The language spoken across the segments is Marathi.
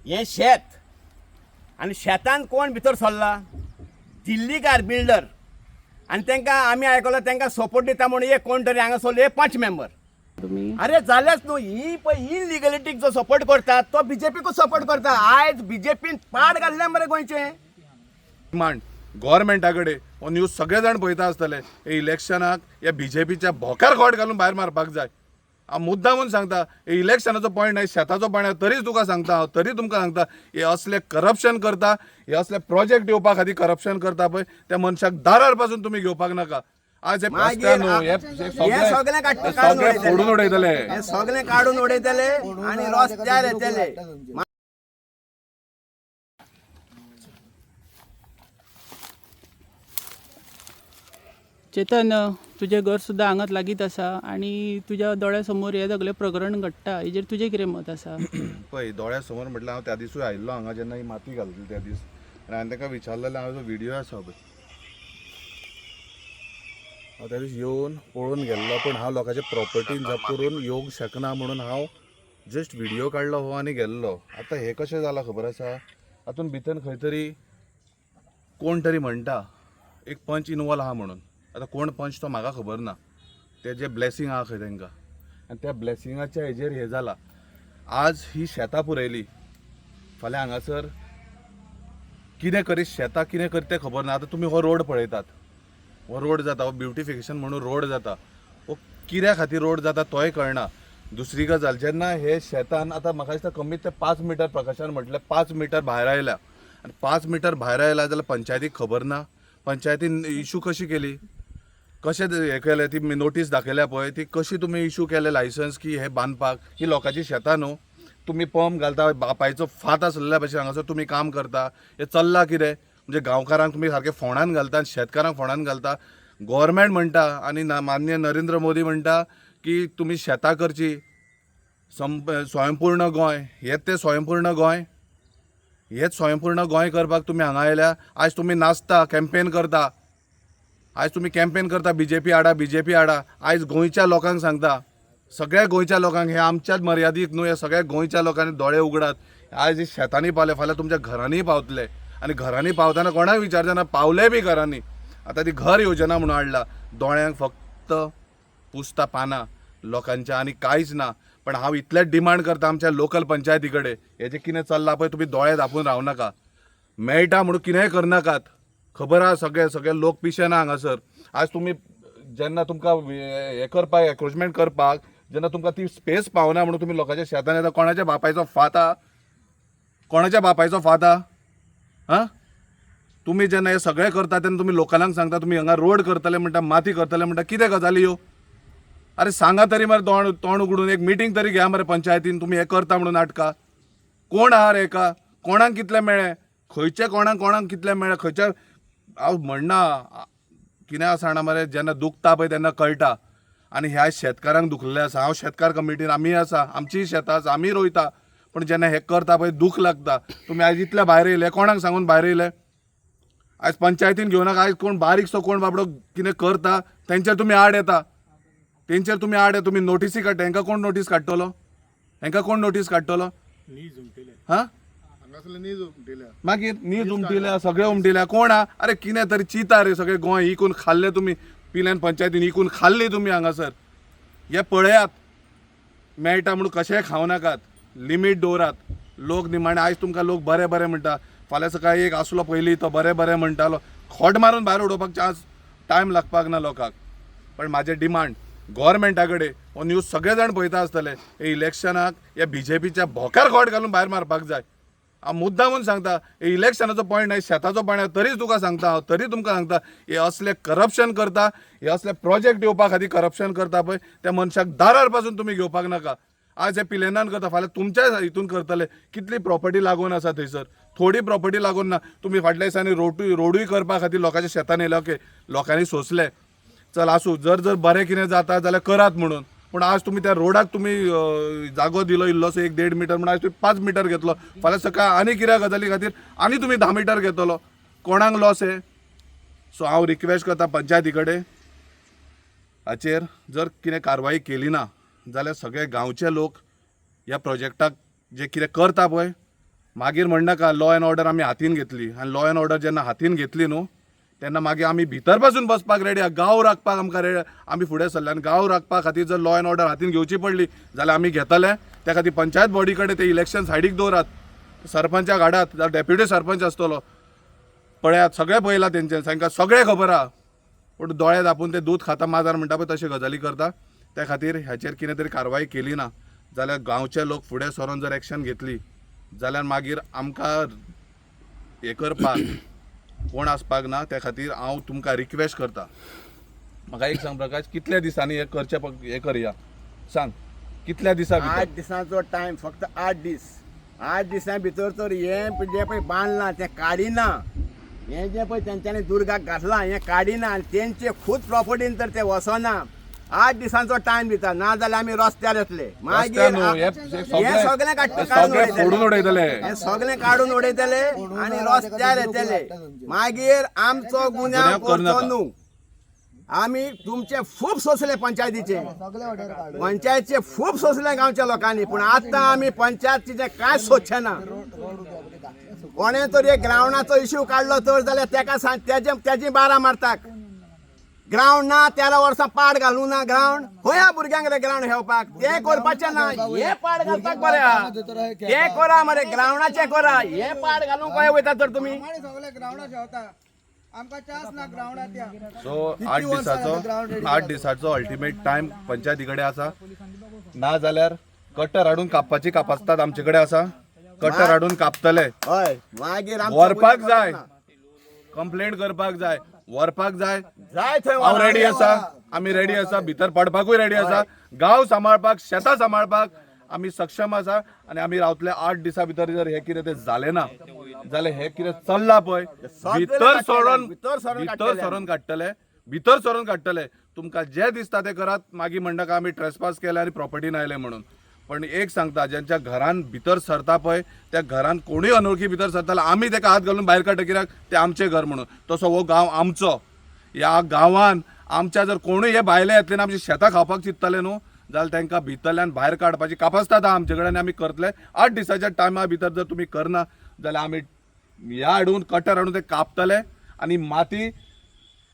हे शेत आणि शेतान कोण भितर सरला दिल्लीकार बिल्डर आणि तांकां आमी आयकलो तांकां सपोर्ट दिता म्हणून एक कोण तरी हांगा सरले 5 मेंबर अरे जाल्याच न्हू ही पळय इनलिगलिटीक जो सपोर्ट करता तो बीजेपीकूच सपोर्ट करता आयज बीजेपीन पाड घाल्ले मरे गोंयचे डिमांड गव्हर्मेंटा कडेन हो न्यूज सगळे जाण पळयता आसतले हे इलेक्शनाक ह्या बीजेपीच्या भोकार खोट घालून भायर मारपाक जाय हांव मुद्दामून सांगता हे इलेक्शनाचो पॉयंट नाही शेताचो पॉयंट तरीच तुका सांगता हांव तरी तुमकां सांगता हे असले करप्शन करता हे असले प्रोजेक्ट येवपा खातीर करप्शन करता पळय त्या मनशाक दारार पासून तुमी घेवपाक नाका आज हे सगळे फोडून उडयतले हे सगळे काढून उडयतले आणि रस्त्यार येतले चेतन तुझे घर सुद्दां हांगाच लागीत आसा आनी तुज्या दोळ्या समोर हे सगळें प्रकरण घडटा हेजेर तुजें कितें मत आसा? पळय दोळ्या समोर म्हटल्यार हांव त्या दिसूय आयिल्लो हांगा जेन्ना ही माती घालतली त्या दीस आनी हांवें ताका विचारलेलें हांव जो व्हिडियो आसा पळय हांव त्या दीस येवन पळोवन गेल्लो पण हांव लोकांच्या प्रॉपर्टीन जप करून येवंक शकना म्हणून हांव जस्ट व्हिडियो काडलो हो आनी गेल्लो. आतां हे कशें जालां खबर आसा हातून भितर खंय तरी कोण तरी म्हणटा एक पंच इनवॉल्व आहा म्हणून. आतां कोण पंच तो म्हाका खबर ना ते जे ब्लेसिंग आहा खंय तांकां आनी त्या ब्लेसिंगाच्या हेजेर हे जाला. आज ही शेतां पुरयली फाल्यां हांगासर कितें करीत शेतां कितें करीत तें खबर ना. आतां तुमी हो रोड पळयतात हो रोड जाता हो ब्युटिफिकेशन म्हणून रोड जाता हो कित्या खातीर रोड जाता तोय कळना. दुसरी गजाल जेन्ना हे शेतान आतां म्हाका दिसता कमीत ते 5 मिटर प्रकाशान म्हटल्यार 5 मिटर भायर आयल्या आनी 5 मिटर भायर आयला जाल्यार पंचायतीक खबर ना. पंचायतीन इशू कशी केली कशें हे केलें ती नोटीस दाखयल्या पळय ती कशी तुमी इशू केलें लायसन्स की हे बांदपाक. ही लोकांची शेतां न्हू तुमी पंप घालता बापायचो फात आसलेल्या भशेन हांगासर तुमी काम करता. हे चल्लां कितें म्हणजे गांवकारांक तुमी सारके फोंडान घालता आनी शेतकारांक फोंडान घालता. गव्हर्मेंट म्हणटा आनी माननीय नरेंद्र मोदी म्हणटा की तुमी शेतां करची स्वयंपूर्ण गोंय. हेच ते स्वयंपूर्ण गोंय हेच स्वयंपूर्ण गोंय करपाक तुमी हांगा आयल्या. आयज तुमी नाचता कॅम्पेन करता आयज तुमी कॅम्पेन करता बीजेपी हाडा. आयज गोंयच्या लोकांक सांगता सगळ्या गोंयच्या लोकांक हे आमच्याच मर्यादीक न्हू हे सगळ्या गोंयच्या लोकांनी दोळे उगडात. आयज हे शेतांनी पावले फाल्यां तुमच्या घरांनी पावतले आनी घरांनी पावतना कोणाक विचारतना पावले बी घरांनी. आतां ती घर योजना म्हणून हाडला दोळ्यांक फक्त पुसता पानां लोकांच्या आनी कांयच ना. पण हांव इतलेंच डिमांड करता आमच्या लोकल पंचायती कडेन हे जे कितें चल्लां पळय तुमी दोळे धांपून रावं नाका. मेळटा म्हणून कितेंय करनाकात. खबर आहा सगळे लोक पिशेना हांगासर. आज तुमी जेन्ना तुमकां हे करपाक एन्क्रोचमेंट करपाक जेन्ना तुमकां ती स्पेस पावना म्हणून तुमी लोकांच्या शेतान येता. कोणाच्या बापायचो फात आहा कोणाच्या बापायचो फात आहा हां तुमी जेन्ना हे सगळें करता तेन्ना तुमी लोकांक सांगता तुमी हांगा रोड करतले म्हणटा माती करतले म्हणटा कितें गजाली ह्यो. अरे सांगा तरी मरे तोंड उगडून एक मिटींग तरी घ्या मरे पंचायतीन तुमी हे करता म्हणून नाटकां. कोण आहा रे हेका कोणाक कितले मेळ्ळे खंयचे कोणाक कितले मेळ्ळे खंयच्या हांव म्हणना कितें आसा जाणा मरे जेन्ना दुखता पळय तेन्ना कळटा. आनी ह्या शेतकारांक दुखलेले आसा. हांव शेतकार कमिटीन आमी आसा आमचीय शेतां आसा आमी रोयता. पण जेन्ना हे करता पळय दूख लागता. तुमी आयज इतले भायर येयले कोणाक सांगून भायर येयले. आयज पंचायतीन घेवं नाका. आयज कोण बारीकसो कोण बाबडो कितें करता तेंचेर तुमी आड येता. तुमी नोटीसी काडटा. हांकां कोण नोटीस काडटलो हां मागीर न्हीज उमटिल्या सगळे उमटिल्या कोण आहा. अरे कितें तरी चिता रे सगळे गोंय इकून खाल्ले तुमी पिल्यान पंचायतीन इकून खाल्ली तुमी हांगासर. हे पळयात मेळटा म्हणून कशेंय खावं नाकात. लिमीट दवरात. लोक निमाणे आयज तुमकां लोक बरें म्हणटा फाल्यां सकाळी एक आसलो पयलीं तो बरें म्हणटालो. खोट मारून भायर उडोवपाक चान्स टायम लागपाक ना लोकांक. पण म्हाजें डिमांड गव्हर्मेंटा कडेन हो न्यूज सगळे जाण पळयता आसतले हे इलेक्शनाक ह्या बीजेपीच्या भोकार खोट घालून भायर मारपाक जाय. हांव मुद्दामून सांगता हे इलेक्शनाचो पॉयंट नाही शेताचो पॉयंट तरीच तुका सांगता हांव तरी तुमकां सांगता हे असले करप्शन करता हे असले प्रोजेक्ट येवपा खातीर करप्शन करता पळय त्या मनशाक दारार पासून तुमी घेवपाक नाका. आज हे पिलेनान करता फाल्यां तुमच्या हितून करतले. कितली प्रॉपर्टी लागून आसा थंयसर थोडी प्रॉपर्टी लागून ना. तुमी फाटल्या दिसांनी रोडूय करपा खातीर लोकांच्या शेतान येयले ओके लोकांनी सोंसले चल आसूं जर बरें कितें जाता जाल्यार करात म्हणून. पूण आज तुमी त्या रोडाक तुमी जागो दिलो इल्लोसो 1-1.5 मिटर म्हणून आज तुमी 5 मिटर घेतलो. फाल्यां सकाळ आनी कित्या गजाली खातीर आनी तुमी 10 मिटर घेतलो. कोणाक लॉस हे. सो हांव रिक्वेस्ट करता पंचायती कडेन हाचेर जर कितें कारवाई केली ना जाल्यार सगळे गांवचे लोक ह्या प्रोजेक्टाक जे कितें करता पळय मागीर म्हणनाका लॉ अँड ऑर्डर आमी हातीन घेतली आनी लॉ अँड ऑर्डर जेन्ना हातीन घेतली न्हू तेन्ना मागीर आमी भितर पासून बसपाक रेडी आहा गांव राखपाक आमकां रेडी आमी फुडें सरले आनी गांव राखपा खातीर जर लॉ अँड ऑर्डर हातीन घेवची पडली जाल्यार आमी घेतले त्या खातीर पंचायत बॉडी कडेन ते इलेक्शन सायडीक दवरात सरपंचाक हाडात जाल्यार डेप्युटी सरपंच आसतलो पळयात सगळें पळयलां तेंचे तांकां सगळें खबर आहा पूण दोळे धापून ते दूध खाता माजार म्हणटा पळय तशें गजाली करता त्या खातीर ह्याचेर कितें तरी कारवाय केली ना जाल्यार गांवचे लोक फुडें सरून जर एक्शन घेतली जाल्यार मागीर आमकां हें करपाक कोण आसपाक ना त्या खातीर हांव तुमकां रिक्वेस्ट करता म्हाका एक सांग प्रकाश कितल्या दिसांनी हें करया सांग कितल्या दिसा भितर 8 दिसांचो टायम फक्त 8 दीस 8 दिसां भितर तर हें जे पळय बांदलां तें काडिना हें जें पळय तेंच्यांनी दुर्गाक घातलां हें काडिना आनी तेंचे खुद प्रॉपर्टीन तर ते वचना 8 दिसांचो टायम दिता ना जाल्यार आमी रस्त्यार येतले मागीर हे सगळें काडून उडयतले हें सगळें काडून उडयतले आनी रस्त्यार येतले मागीर आमचो गुन्यांव करचो न्हू आमी तुमचे खूब सोंसले पंचायतीचे खूब सोंसले गांवच्या लोकांनी पूण आतां आमी पंचायतीचें कांय सोदचे ना कोणें तरी एक ग्रावंडाचो इश्यू काडलो तर जाल्यार तेका सांग तेजी बारा मारतात ग्रावंड ना 13 वर्सां पाड घालूं ना ग्रावंड खंय भुरग्यांक रे ग्रावंड खेळपाक तें करपाचें ना हे पाड घालपाक बरें आहा तें करा मरे ग्रावंडाचें करा हे पाड घालूंक खंय वयता तर तुमी सो 8 दिसाचो अल्टिमेट टायम पंचायती कडेन आसा ना जाल्यार कट्टर हाडून कापपाची कापासतात आमचे कडेन आसा कट्टर हाडून कापतले हय मागीर व्हरपाक जाय कंप्लेंट करपाक जाय व्हरपाक जाय थंय हांव रेडी आसा आमी रेडी आसा भितर पडपाकूय रेडी आसा गांव सांबाळपाक शेतां सांबाळपाक आमी सक्षम आसा आनी आमी रावतले 8 दिसां भितर जर हे कितें तें जालें ना जाल्यार हे कितें चल्लां पळय भितर सरून काडटले तुमकां जें दिसता तें करात मागीर म्हणटा आमी ट्रेसपास केले आनी प्रॉपर्टीन आयले म्हणून पण एक सांगता ज्यांच्या घरान भितर सरता पळय त्या घरान कोणूय अनवळखी भितर सरताले आमी तेका हात घालून भायर काडटा कित्याक ते आमचें घर म्हणून तसो हो गांव आमचो ह्या गांवान आमच्या जर कोणूय हे भायले येतले आमची शेतां खावपाक चिंतताले न्हू जाल्यार तांकां भितरल्यान भायर काडपाची कापासतात आमचे कडेन आमी करतले 8 दिसाच्या टायमा भितर जर तुमी करना जाल्यार आमी ह्या हाडून कटर हाडून ते कापतले आनी माती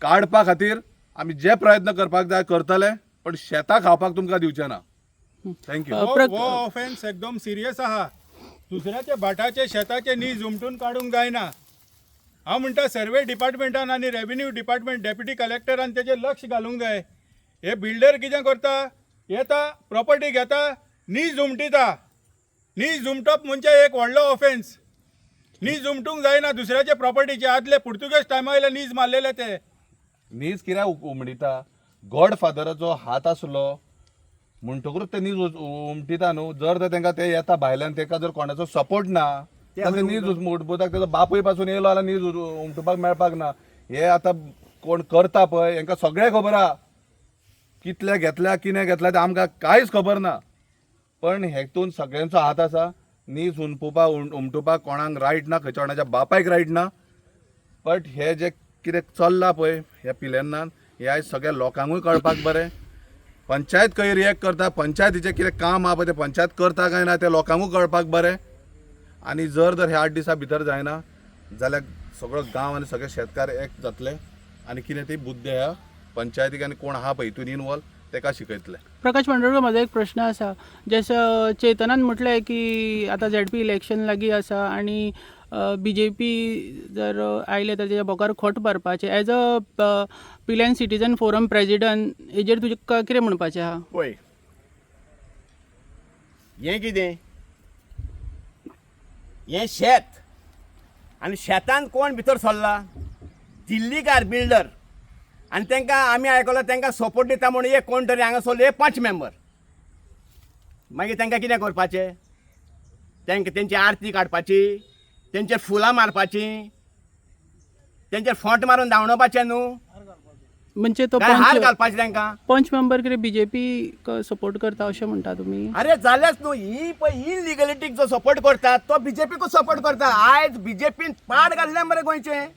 काडपा खातीर आमी जे प्रयत्न करपाक जाय करतले पण शेतां खावपाक तुमकां दिवचे ना थँक्यू हो ऑफेन्स एकदम सिरियस आहा दुसऱ्याच्या भाटाचे शेताचे नीज उमटून काडूंक जायना हांव म्हणटा सर्वे डिपार्टमेंटान आनी रेव्हेन्यू डिपार्टमेंट डेप्युटी कलेक्टरान तेजेर लक्ष घालूंक जाय हे बिल्डर कितें करता येता प्रॉपर्टी घेता नीज उमटिता नीज उमटप म्हणजे एक व्हडलो ऑफेन्स नीज उमटूंक जायना दुसऱ्याचे प्रॉपर्टीचे आदले पुर्तुगेज टायमा वयले नीज मारलेले ते नीज कित्याक उमडिता गॉडफादराचो हात आसलो म्हणटकूच ते नीज उमटिता न्हू जर तर तांकां ते येता भायल्यान ताका जर कोणाचो सपोर्ट ना जाल्यार नीज उमटपाक तेजो बापूय पासून येयलो जाल्यार नीज उमटपाक मेळपाक ना हे आतां कोण करता पळय हांकां सगळें खबर आहा कितले घेतल्या कितें घेतल्या तें आमकां कांयच खबर ना पण हेतून सगळ्यांचो हात आसा नीज उमटोवपाक कोणाक रायट ना खंयच्या कोणाच्या बापायक रायट ना बट हे जे कितें चल्लां पळय ह्या पिलेन्नान हे आयज सगळ्या लोकांकूय कळपाक बरें पंचायत खंय रिएक्ट करता पंचायतीचें कितें काम आहा पळय तें पंचायत करता काय ना तें लोकांकूय कळपाक बरें आनी जर हे 8 दिसां भितर जायना जाल्यार सगळो गांव आनी सगळे शेतकार एक जातले आनी कितें ती बुद्धी ह्या पंचायतीक आनी कोण आहा पळय हितून इनवॉल्व तेका शिकयतले प्रकाश पांडुरकर म्हाजो एक प्रश्न आसा जसं चेतनान म्हटलें की आतां झेडपी इलेक्शन लागीं आसा आनी BJP जर आयले तर तेच्या बोकार खोट भरपाचें एज अ पिलेन सिटीजन फोरम प्रेजिडंट हेजेर तुजें कितें म्हणपाचें आहा पळय हें कितें हें शेत आनी शेतान कोण भितर सरला दिल्लीकार बिल्डर आनी तांकां आमी आयकलां तांकां सपोर्ट दिता म्हणून एक कोण तरी हांगा सरले 5 मेंबर मागीर तांकां कितें करपाचें तांकां तेंची आरती काडपाची तेंचेर फुलां मारपाची तेंचेर फोंट मारून धांवणोवपाचें न्हू म्हणजे तो हार घालपाचें तांकां पंच मेंबर कितें BJP सपोर्ट करता अशें म्हणटा तुमी अरे जाल्याच न्हू ही पळय इनलिगलिटीक जो सपोर्ट करता तो BJPकूच सपोर्ट करता आयज BJPन पाड घाल्लें मरे गोंयचें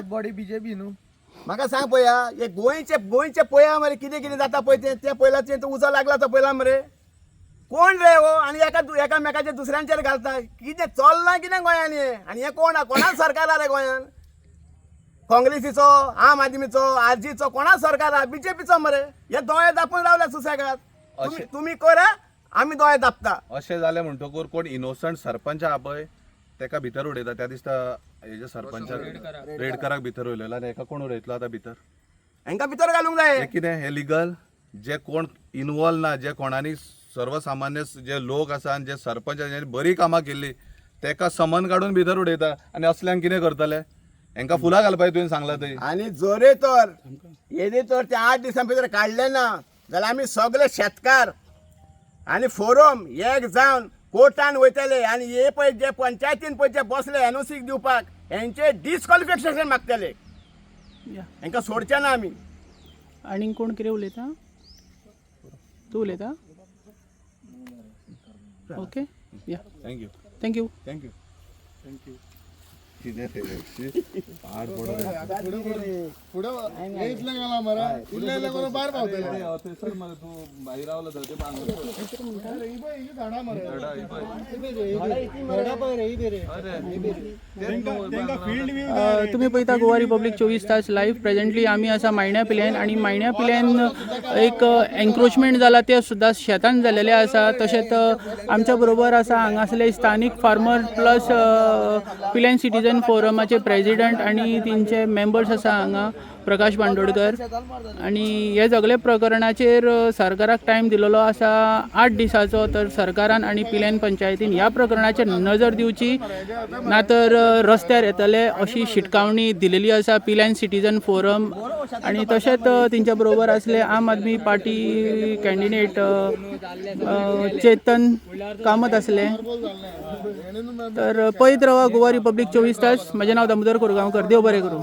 बॉडी BJP न्हू म्हाका सांग पळया हे गोंयचे पळया मरे कितें कितें जाता पळय तें पयलां तें उजो लागला तो पळयला मरे कोण रे हो आनी एकामेकाचे दुसऱ्यांचेर घालता कितें चल्लां कितें गोंयांनी आनी हें कोणा सरकार आहा रे गोंयान काँग्रेसीचो आम आदमीचो आरजीचो कोणा सरकार आहा बीजेपीचो मरे हे दोळे दापून रावल्या सुसेगाद तुम्ही करा आमी दोळे दापता अशें जालें म्हणटकूर कोण इनोसंट सरपंच आहा पळय तेका भितर उडयता त्या दिसता हेजे सरपंचाक रेडकराक भितर उडयलो आनी हेका कोण उडयतलो आतां भितर हांकां भितर घालूंक जाय हे कितें हे लिगल जे कोण इनवॉल्व ना जे कोणानी सर्वसामान्य जे लोक आसा आनी जे सरपंच जेणी बरी कामां केल्ली तेका समन काडून भितर उडयता आनी असल्यांक कितें करतले हांकां फुलां घालपाक तुवें सांगला थंय आनी जोरे तर येदी तर ते 8 दिसां भितर काडले ना जाल्यार आमी सगळे शेतकार आनी फोरम एक जावन कोर्टान वयतले आनी हे पळय जे पंचायतीन पळय जे बसले एनओसी दिवपाक हेंचे डिस्क्वॉलिफिकेशन मागतले या हांकां सोडचे ना आमी आनीक कोण कितें उलयता तूं उलयता ओके या थँक्यू थँक्यू थँक्यू कितें तुम्ही पळयता गोवा रिपब्लीक 24 तास लायव्ह प्रेझेंटली आमी आसा मायण्या पिल्यान आनी मायण्या पिल्यान एक एन्क्रोचमेंट जाला ते सुद्दां शेतान जालेले आसा तशेंच आमच्या बरोबर आसा हांगासले स्थानीक फार्मर प्लस पिल्यान सिटीजन फोरमाचे प्रेसिडेंट आनी तेंचे मेंबर्स आसा हांगा प्रकाश बांदोडकर आनी हे सगळे प्रकरणाचेर सरकाराक टायम दिलेलो आसा 8 दिसाचो तर सरकारान आनी पिल्यान पंचायतीन ह्या प्रकरणाचेर नजर दिवची ना तर रस्त्यार येतले अशी शिटकावणी दिलेली आसा पिल्यान सिटीजन फोरम आनी तशेंच तेंच्या बरोबर आसले आम आदमी पार्टी कॅन्डिडेट चेतन कामत आसले तर पळयत रावा गोवा रिपब्लीक 24 तास म्हजें नांव दामोदर कोरगांवकर देव बरें करूं